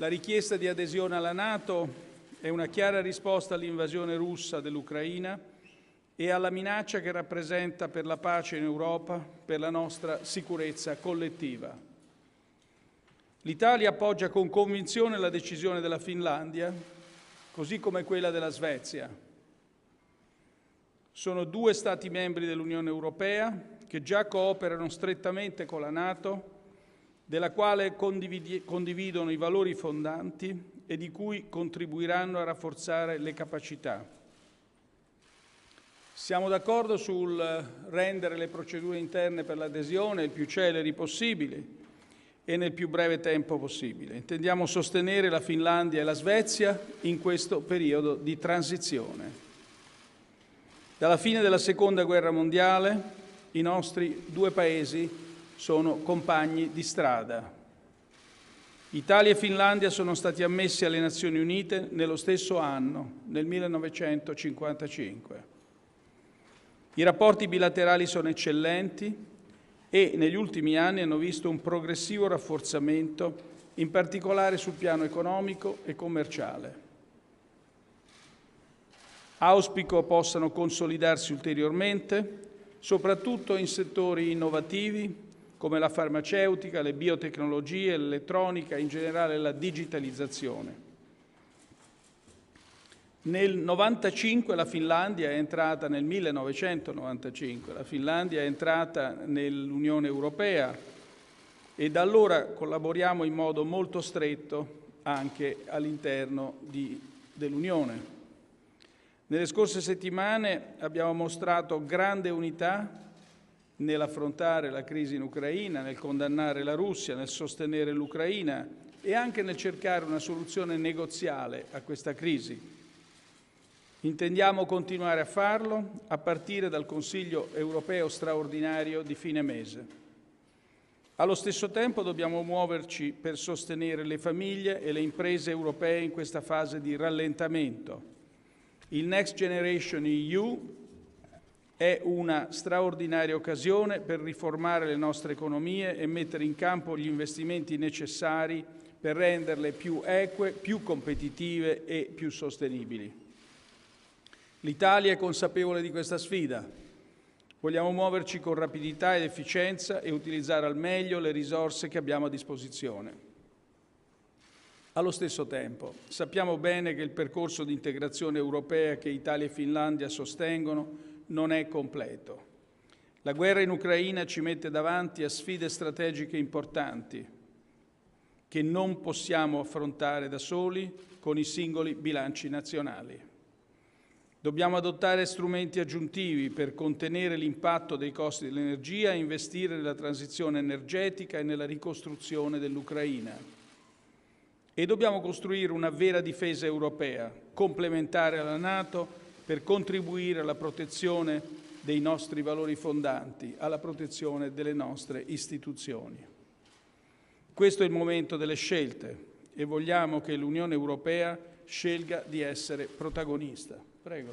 La richiesta di adesione alla NATO è una chiara risposta all'invasione russa dell'Ucraina e alla minaccia che rappresenta per la pace in Europa, per la nostra sicurezza collettiva. L'Italia appoggia con convinzione la decisione della Finlandia, così come quella della Svezia. Sono 2 Stati membri dell'Unione Europea che già cooperano strettamente con la NATO, della quale condividono i valori fondanti e di cui contribuiranno a rafforzare le capacità. Siamo d'accordo sul rendere le procedure interne per l'adesione il più celeri possibili e nel più breve tempo possibile. Intendiamo sostenere la Finlandia e la Svezia in questo periodo di transizione. Dalla fine della Seconda Guerra Mondiale i nostri 2 paesi sono compagni di strada. Italia e Finlandia sono stati ammessi alle Nazioni Unite nello stesso anno, nel 1955. I rapporti bilaterali sono eccellenti e negli ultimi anni hanno visto un progressivo rafforzamento, in particolare sul piano economico e commerciale. Auspico possano consolidarsi ulteriormente, soprattutto in settori innovativi come la farmaceutica, le biotecnologie, l'elettronica, in generale la digitalizzazione. Nel 1995 la Finlandia è entrata, nel 1995, la Finlandia è entrata nell'Unione Europea e da allora collaboriamo in modo molto stretto anche all'interno dell'Unione. Nelle scorse settimane abbiamo mostrato grande unità nell'affrontare la crisi in Ucraina, nel condannare la Russia, nel sostenere l'Ucraina e anche nel cercare una soluzione negoziale a questa crisi. Intendiamo continuare a farlo a partire dal Consiglio europeo straordinario di fine mese. Allo stesso tempo dobbiamo muoverci per sostenere le famiglie e le imprese europee in questa fase di rallentamento. Il Next Generation EU è una straordinaria occasione per riformare le nostre economie e mettere in campo gli investimenti necessari per renderle più eque, più competitive e più sostenibili. L'Italia è consapevole di questa sfida. Vogliamo muoverci con rapidità ed efficienza e utilizzare al meglio le risorse che abbiamo a disposizione. Allo stesso tempo, sappiamo bene che il percorso di integrazione europea che Italia e Finlandia sostengono non è completo. La guerra in Ucraina ci mette davanti a sfide strategiche importanti che non possiamo affrontare da soli con i singoli bilanci nazionali. Dobbiamo adottare strumenti aggiuntivi per contenere l'impatto dei costi dell'energia e investire nella transizione energetica e nella ricostruzione dell'Ucraina. E dobbiamo costruire una vera difesa europea, complementare alla NATO, per contribuire alla protezione dei nostri valori fondanti, alla protezione delle nostre istituzioni. Questo è il momento delle scelte e vogliamo che l'Unione Europea scelga di essere protagonista. Prego.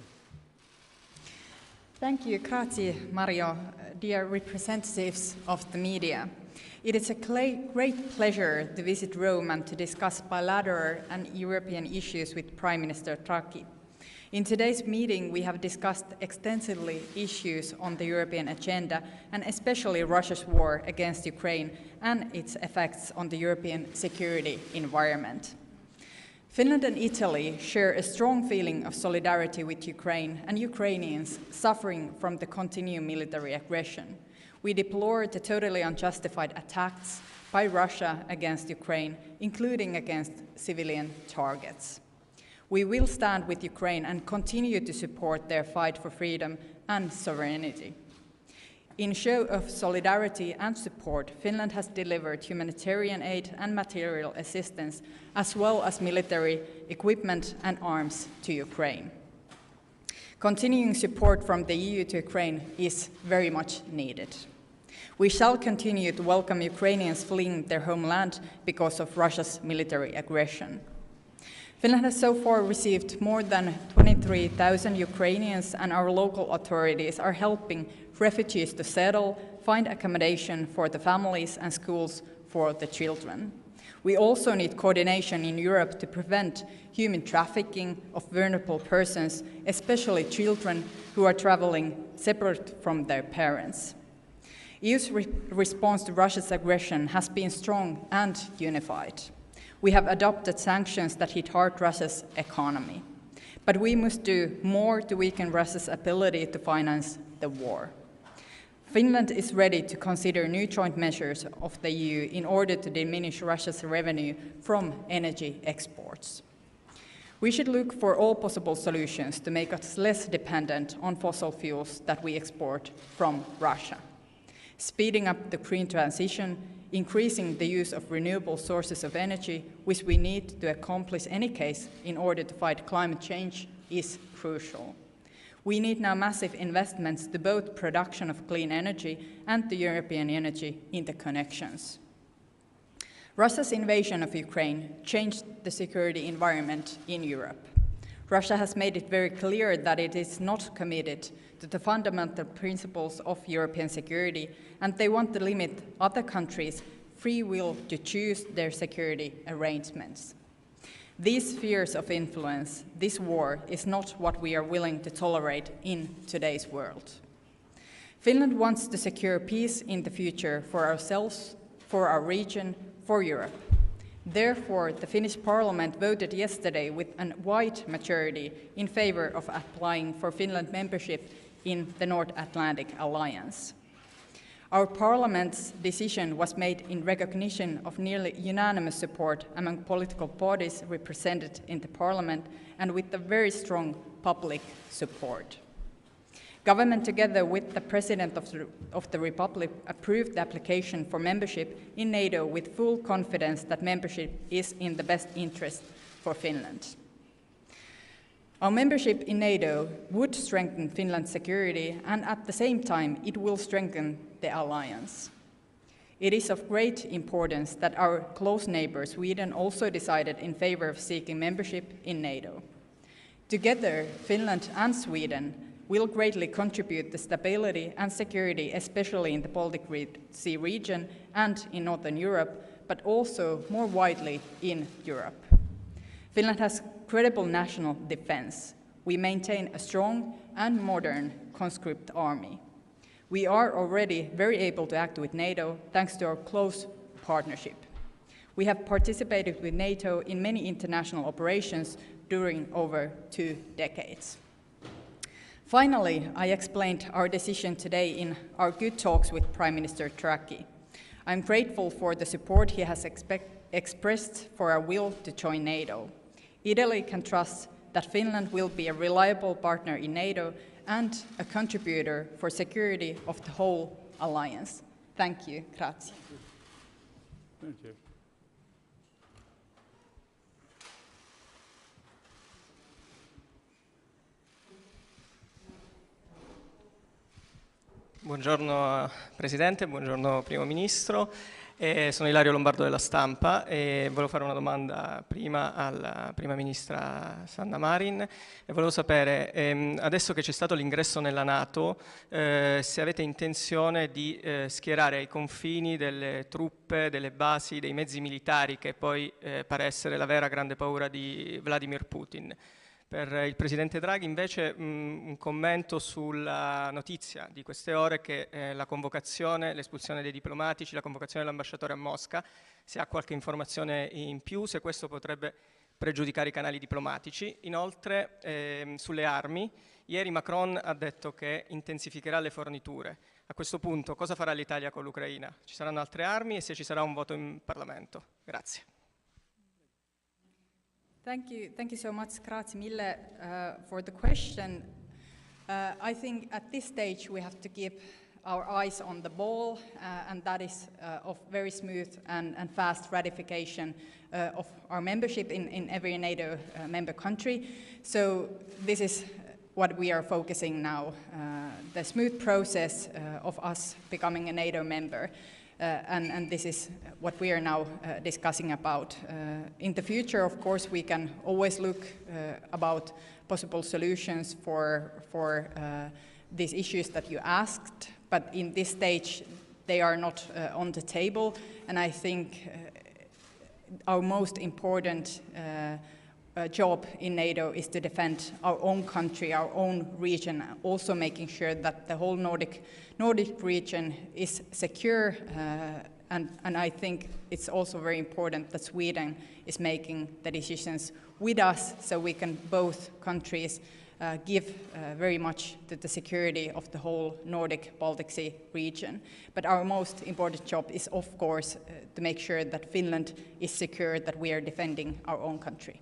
Thank you, grazie Mario. Dear representatives of the media, it is a great pleasure to visit Rome and to discuss bilateral and European issues with Prime Minister Draghi. In today's meeting, we have discussed extensively issues on the European agenda, and especially Russia's war against Ukraine and its effects on the European security environment. Finland and Italy share a strong feeling of solidarity with Ukraine and Ukrainians suffering from the continued military aggression. We deplore the totally unjustified attacks by Russia against Ukraine, including against civilian targets. We will stand with Ukraine and continue to support their fight for freedom and sovereignty. In show of solidarity and support, Finland has delivered humanitarian aid and material assistance, as well as military equipment and arms to Ukraine. Continuing support from the EU to Ukraine is very much needed. We shall continue to welcome Ukrainians fleeing their homeland because of Russia's military aggression. Finland has so far received more than 23,000 Ukrainians, and our local authorities are helping refugees to settle, find accommodation for the families and schools for the children. We also need coordination in Europe to prevent human trafficking of vulnerable persons, especially children who are traveling separate from their parents. EU's response to Russia's aggression has been strong and unified. We have adopted sanctions that hit hard Russia's economy. But we must do more to weaken Russia's ability to finance the war. Finland is ready to consider new joint measures of the EU in order to diminish Russia's revenue from energy exports. We should look for all possible solutions to make us less dependent on fossil fuels that we export from Russia. Speeding up the green transition, increasing the use of renewable sources of energy, which we need to accomplish any case in order to fight climate change, is crucial. We need now massive investments to both production of clean energy and the European energy interconnections. Russia's invasion of Ukraine changed the security environment in Europe. Russia has made it very clear that it is not committed to the fundamental principles of European security, and they want to limit other countries' free will to choose their security arrangements. These spheres of influence, this war, is not what we are willing to tolerate in today's world. Finland wants to secure peace in the future for ourselves, for our region, for Europe. Therefore, the Finnish Parliament voted yesterday with a wide majority in favor of applying for Finland membership in the North Atlantic Alliance. Our Parliament's decision was made in recognition of nearly unanimous support among political bodies represented in the Parliament and with a very strong public support. Government, together with the President of the Republic, approved the application for membership in NATO with full confidence that membership is in the best interest for Finland. Our membership in NATO would strengthen Finland's security, and at the same time, it will strengthen the alliance. It is of great importance that our close neighbor, Sweden, also decided in favor of seeking membership in NATO. Together, Finland and Sweden will greatly contribute to stability and security, especially in the Baltic Sea region and in Northern Europe, but also more widely in Europe. Finland has credible national defense. We maintain a strong and modern conscript army. We are already very able to act with NATO thanks to our close partnership. We have participated with NATO in many international operations during over 2 decades. Finally, I explained our decision today in our good talks with Prime Minister Draghi. I'm grateful for the support he has expressed for our will to join NATO. Italy can trust that Finland will be a reliable partner in NATO and a contributor for security of the whole alliance. Thank you. Grazie. Thank you. Buongiorno Presidente, buongiorno Primo Ministro. Sono Ilario Lombardo della Stampa e volevo fare una domanda prima alla Prima Ministra Sanna Marin e volevo sapere, adesso che c'è stato l'ingresso nella NATO, se avete intenzione di schierare ai confini delle truppe, delle basi, dei mezzi militari, che poi pare essere la vera grande paura di Vladimir Putin. Per il Presidente Draghi invece un commento sulla notizia di queste ore che la convocazione, l'espulsione dei diplomatici, la convocazione dell'ambasciatore a Mosca, se ha qualche informazione in più, se questo potrebbe pregiudicare i canali diplomatici. Inoltre sulle armi, ieri Macron ha detto che intensificherà le forniture. A questo punto cosa farà l'Italia con l'Ucraina? Ci saranno altre armi e se ci sarà un voto in Parlamento? Grazie. Thank you so much, grazie mille, for the question. I think at this stage we have to keep our eyes on the ball, and that is of very smooth and fast ratification of our membership in every NATO member country. So this is what we are focusing now, the smooth process of us becoming a NATO member. And this is what we are now discussing about. In the future, of course, we can always look about possible solutions for these issues that you asked, but in this stage, they are not on the table. And I think our most important job in NATO is to defend our own country, our own region, also making sure that the whole Nordic region is secure. And I think it's also very important that Sweden is making the decisions with us, so we can both countries give very much to the security of the whole Nordic Baltic Sea region. But our most important job is, of course, to make sure that Finland is secure, that we are defending our own country.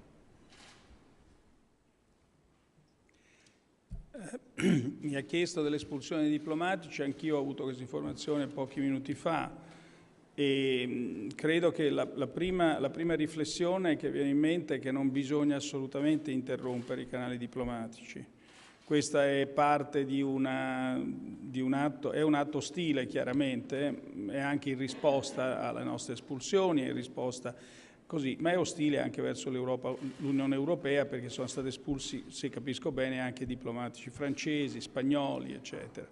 Mi ha chiesto dell'espulsione dei diplomatici, anch'io ho avuto questa informazione pochi minuti fa e credo che la prima riflessione che viene in mente è che non bisogna assolutamente interrompere i canali diplomatici. Questa è parte di un atto, è un atto ostile chiaramente, è anche in risposta alle nostre espulsioni, è in risposta così, ma è ostile anche verso l'Unione Europea, perché sono stati espulsi, se capisco bene, anche diplomatici francesi, spagnoli, eccetera.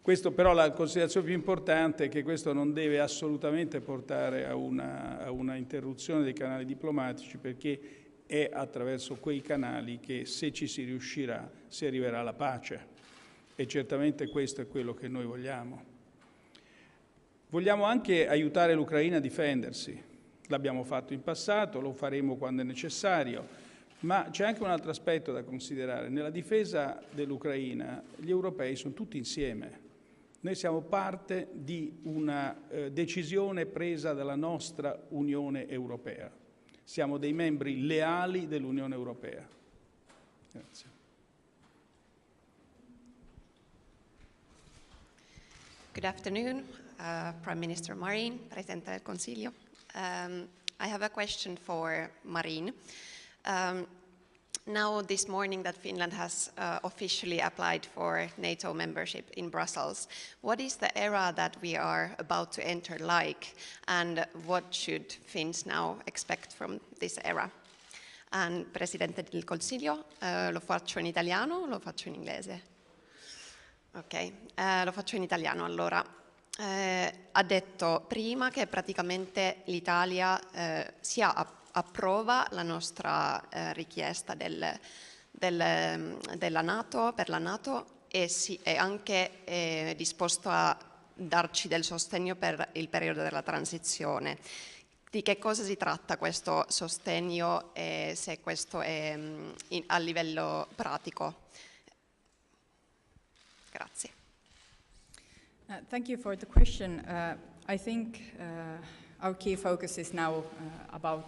Questo però, la considerazione più importante è che questo non deve assolutamente portare a una interruzione dei canali diplomatici, perché è attraverso quei canali che, se ci si riuscirà, si arriverà alla pace. E certamente questo è quello che noi vogliamo. Vogliamo anche aiutare l'Ucraina a difendersi. L'abbiamo fatto in passato, lo faremo quando è necessario, ma c'è anche un altro aspetto da considerare. Nella difesa dell'Ucraina gli europei sono tutti insieme. Noi siamo parte di una decisione presa dalla nostra Unione Europea. Siamo dei membri leali dell'Unione Europea. Grazie. Good afternoon, Prime Minister Marin, Presidente del Consiglio. I have a question for Marin. Now this morning that Finland has officially applied for NATO membership in Brussels, what is the era that we are about to enter like, and what should Finns now expect from this era? And Presidente del Consiglio, lo faccio in italiano o lo faccio in inglese? Ok, lo faccio in italiano allora. Ha detto prima che praticamente l'Italia approva la nostra richiesta della NATO, per la NATO, e è anche disposto a darci del sostegno per il periodo della transizione. Di che cosa si tratta questo sostegno e se questo è a livello pratico? Grazie. Thank you for the question. I think our key focus is now about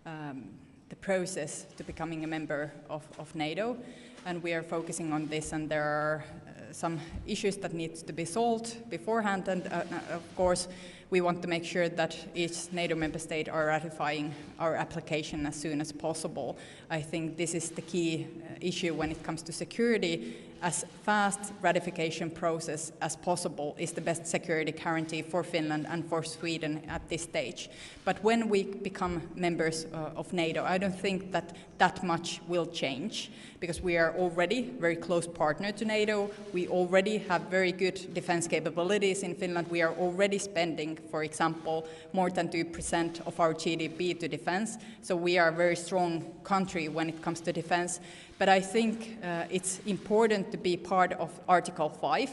the process to becoming a member of NATO, and we are focusing on this, and there are some issues that need to be solved beforehand, and of course we want to make sure that each NATO member state are ratifying our application as soon as possible. I think this is the key issue when it comes to security. As fast ratification process as possible is the best security guarantee for Finland and for Sweden at this stage. But when we become members of NATO, I don't think that much will change, because we are already very close partner to NATO. We already have very good defense capabilities in Finland. We are already spending, for example, more than 2% of our GDP to defense. So we are a very strong country when it comes to defense. But I think it's important to be part of Article 5,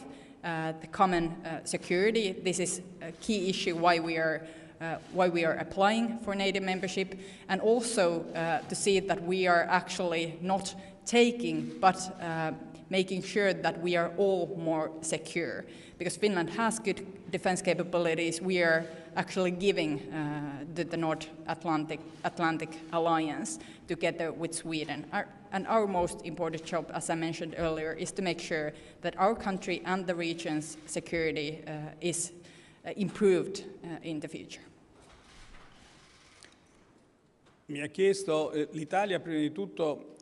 the common security. This is a key issue why we are applying for NATO membership, and also to see that we are actually not taking, but making sure that we are all more secure. Because Finland has good defense capabilities, we are actually giving the North Atlantic Alliance together with Sweden. And our most important job, as I mentioned earlier, is to make sure that our country and the region's security is improved in the future. Mi ha chiesto, l'Italia prima di tutto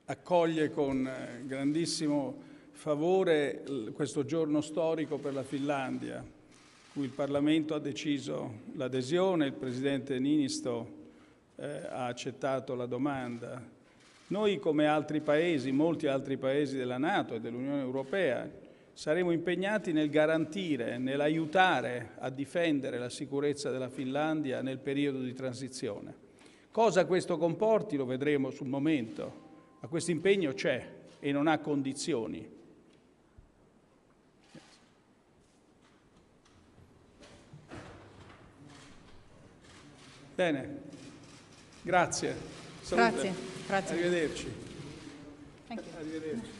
accoglie con grandissimo favore questo giorno storico per la Finlandia, cui il Parlamento ha deciso l'adesione, il Presidente Niinistö ha accettato la domanda. Noi, come altri paesi, molti altri paesi della NATO e dell'Unione Europea, saremo impegnati nel garantire, nell'aiutare a difendere la sicurezza della Finlandia nel periodo di transizione. Cosa questo comporti lo vedremo sul momento, ma questo impegno c'è e non ha condizioni. Bene, grazie. Salute. Grazie. Arrivederci. Thank you. Arrivederci.